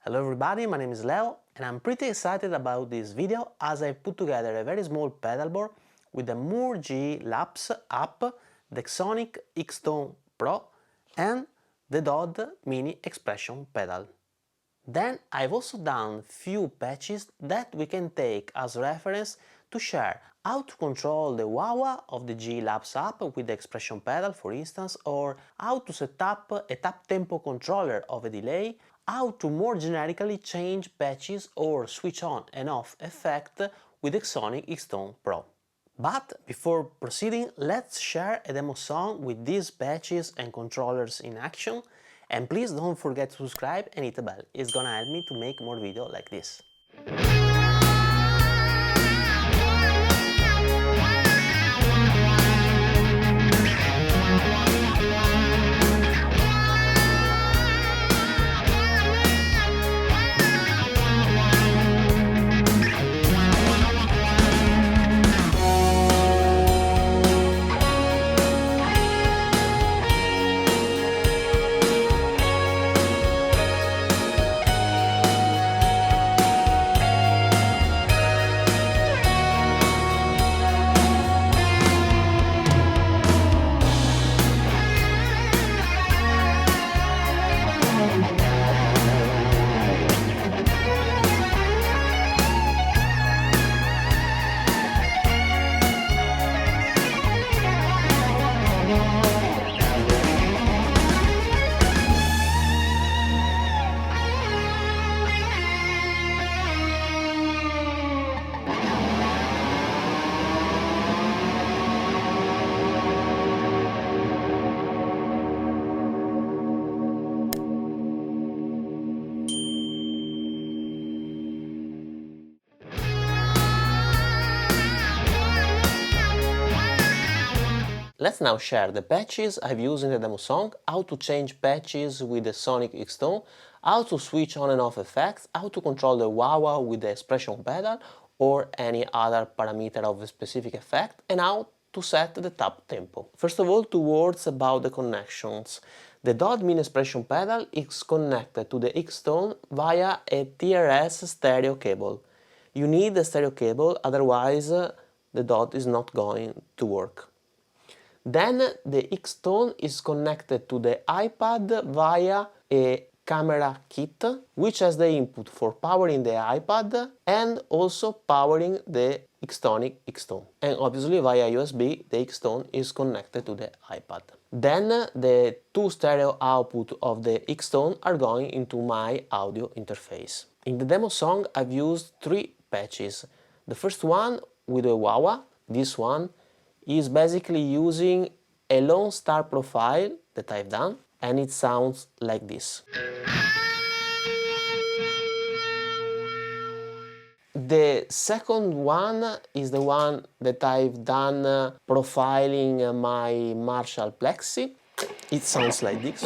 Hello everybody, my name is Leo and I'm pretty excited about this video as I put together a very small pedalboard with the MOOER GE LABS app, the xSONIC xTONE Pro and the DOD Mini Expression Pedal. Then I've also done few patches that we can take as reference to share how to control the wah-wah of the GE LABS app with the expression pedal, for instance, or how to set up a tap tempo controller of a delay, how to more generically change patches or switch on and off effect with xSONIC xTONE Pro. But before proceeding, let's share a demo song with these patches and controllers in action. And please don't forget to subscribe and hit the bell, it's gonna help me to make more videos like this. Let's now share the patches I've used in the demo song, how to change patches with the Sonic xTONE, how to switch on and off effects, how to control the wah-wah with the expression pedal or any other parameter of a specific effect, and how to set the tap tempo. First of all, 2 words about the connections. The DOD Mini Expression Pedal is connected to the xTONE via a TRS stereo cable. You need the stereo cable, otherwise the DOD is not going to work. Then the xTONE is connected to the iPad via a camera kit, which has the input for powering the iPad and also powering the xTONIC xTONE. And obviously via USB the xTONE is connected to the iPad. Then the 2 stereo output of the xTONE are going into my audio interface. In the demo song I've used 3 patches. The first one with a wah-wah, this one, is basically using a lone star profile that I've done, and it sounds like this. The second one is the one that I've done profiling my Marshall Plexi. It sounds like this.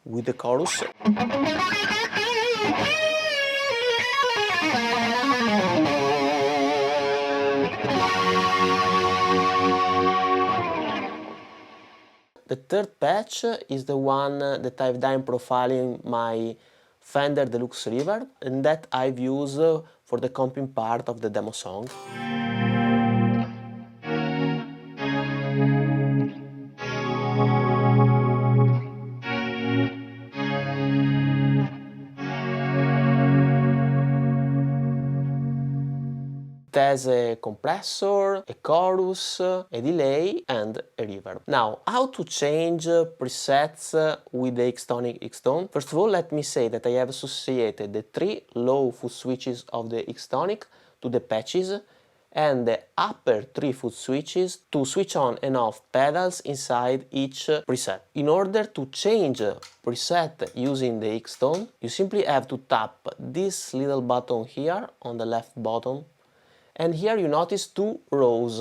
With the chorus. The third patch is the one that I've done profiling my Fender Deluxe Reverb, and that I've used for the comping part of the demo song. It has a compressor, a chorus, a delay and a reverb. Now, how to change presets with the xTONIC xTONE? First of all, let me say that I have associated the 3 low foot switches of the xTONIC to the patches and the upper 3 foot switches to switch on and off pedals inside each preset. In order to change preset using the xTONE, you simply have to tap this little button here on the left bottom, and here you notice 2 rows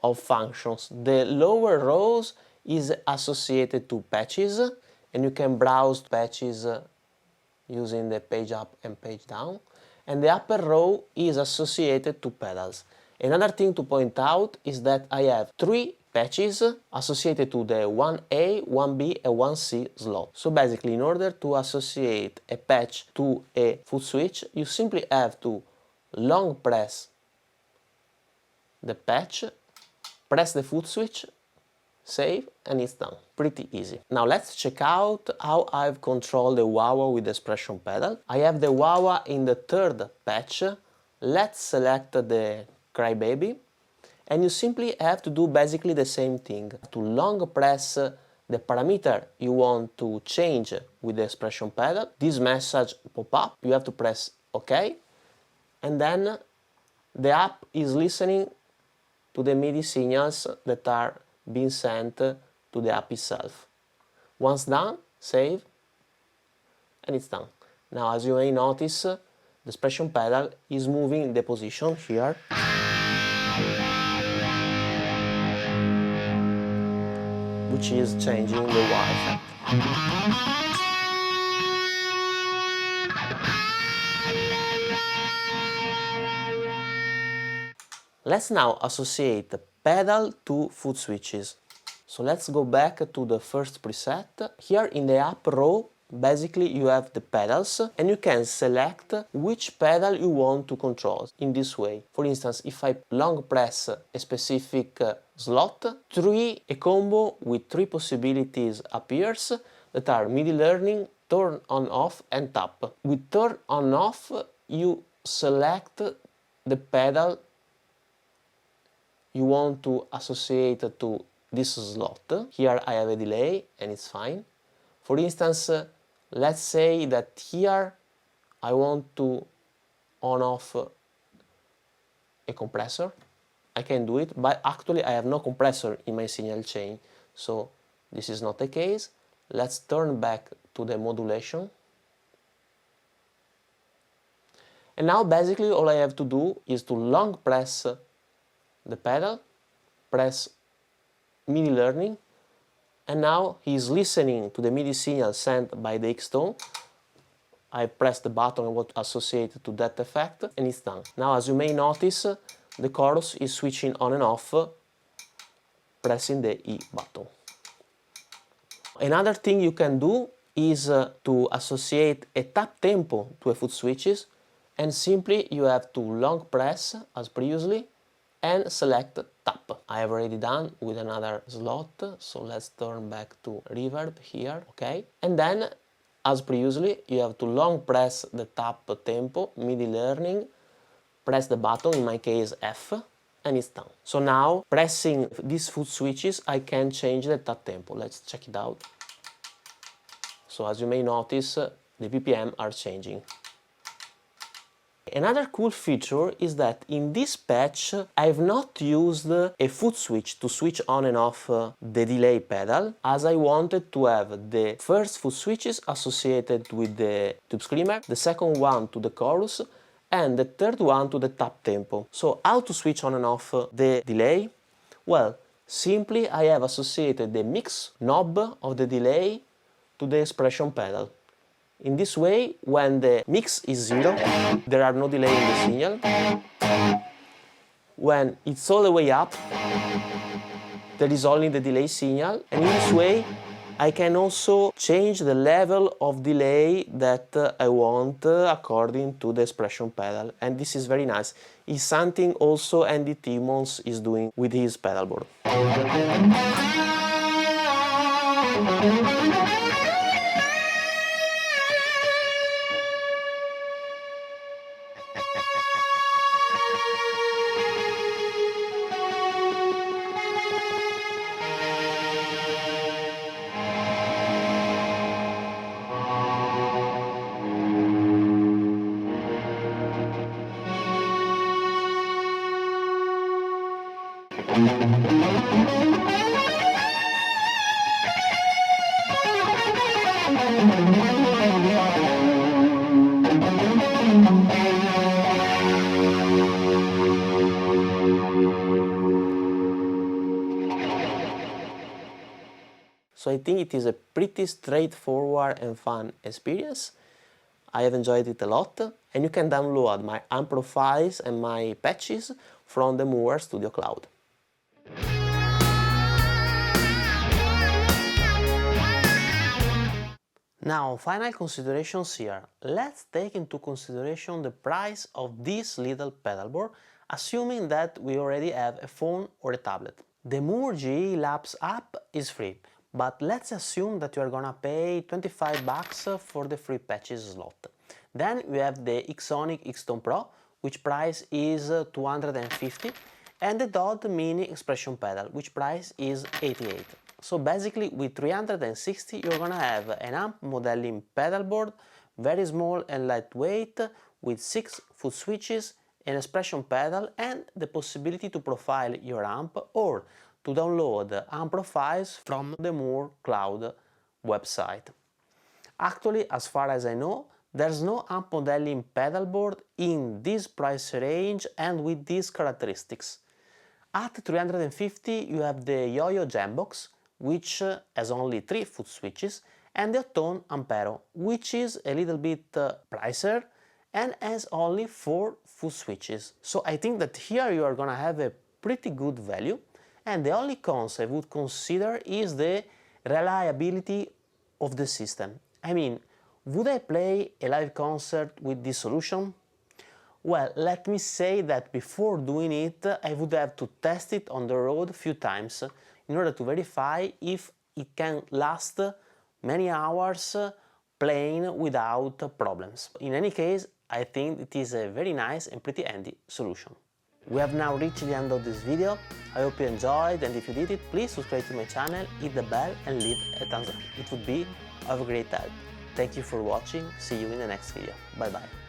of functions. The lower rows is associated to patches, and you can browse patches using the page up and page down. And the upper row is associated to pedals. Another thing to point out is that I have 3 patches associated to the 1A, 1B and 1C slot. So basically, in order to associate a patch to a foot switch, you simply have to long press the patch, press the foot switch, save, and it's done. Pretty easy. Now let's check out how I've controlled the wah-wah with the expression pedal. I have the wah-wah in the 3rd patch. Let's select the crybaby, and you simply have to do basically the same thing. To long press the parameter you want to change with the expression pedal, this message pop up, you have to press OK, and then the app is listening to the MIDI signals that are being sent to the app itself. Once done, save, and it's done. Now, as you may notice, the expression pedal is moving the position here, which is changing the wah effect. Let's now associate the pedal to foot switches. So let's go back to the first preset. Here in the up row, basically you have the pedals, and you can select which pedal you want to control in this way. For instance, if I long press a specific slot, a combo with 3 possibilities appears that are MIDI learning, turn on off and tap. With turn on off, you select the pedal you want to associate to this slot. Here I have a delay and it's fine. For instance, let's say that here I want to on off a compressor. I can do it, but actually I have no compressor in my signal chain, so this is not the case. Let's turn back to the modulation. And now basically all I have to do is to long press the pedal, press MIDI learning, and now he's listening to the MIDI signal sent by the xTONE. I press the button I want to associate to that effect, and it's done. Now, as you may notice, the chorus is switching on and off, pressing the E button. Another thing you can do is to associate a tap tempo to a foot switches, and simply you have to long press as previously and select tap. I have already done with another slot, so let's turn back to reverb here, okay? And then, as previously, you have to long press the tap tempo, MIDI learning, press the button, in my case F, and it's done. So now, pressing these foot switches, I can change the tap tempo. Let's check it out. So as you may notice, the BPM are changing. Another cool feature is that in this patch I've not used a foot switch to switch on and off the delay pedal, as I wanted to have the first foot switches associated with the tube screamer, the second one to the chorus, and the third one to the tap tempo. So how to switch on and off the delay? Well, simply I have associated the mix knob of the delay to the expression pedal. In this way, when the mix is 0, there are no delay in the signal. When it's all the way up, there is only the delay signal. And in this way, I can also change the level of delay that I want according to the expression pedal. And this is very nice. It's something also Andy Timmons is doing with his pedalboard. so I think it is a pretty straightforward and fun experience. I have enjoyed it a lot, and you can download my amp files and my patches from the MOOER Studio Cloud. Now, final considerations here. Let's take into consideration the price of this little pedalboard, assuming that we already have a phone or a tablet. The MOOER GE Labs app is free, but let's assume that you are gonna pay 25 bucks for the free patches slot. Then we have the xSONIC xTONE Pro, which price is 250, and the DOD Mini Expression Pedal, which price is 88. So basically with 360 you're gonna have an amp modeling pedalboard, very small and lightweight, with 6 foot switches, an expression pedal, and the possibility to profile your amp or to download amp profiles from the MOOER Cloud website. Actually, as far as I know, there's no amp modeling pedalboard in this price range and with these characteristics. At 350 you have the Yo-Yo Jambox, which has only 3 foot switches, and the xTONE Ampero, which is a little bit pricier and has only 4 foot switches. So I think that here you are gonna have a pretty good value, and the only cons I would consider is the reliability of the system. I mean, would I play a live concert with this solution? Well, let me say that before doing it, I would have to test it on the road a few times in order to verify if it can last many hours playing without problems. In any case, I think it is a very nice and pretty handy solution. We have now reached the end of this video. I hope you enjoyed, and if you did it, please subscribe to my channel, hit the bell and leave a thumbs up. It would be of great help. Thank you for watching, see you in the next video. Bye bye.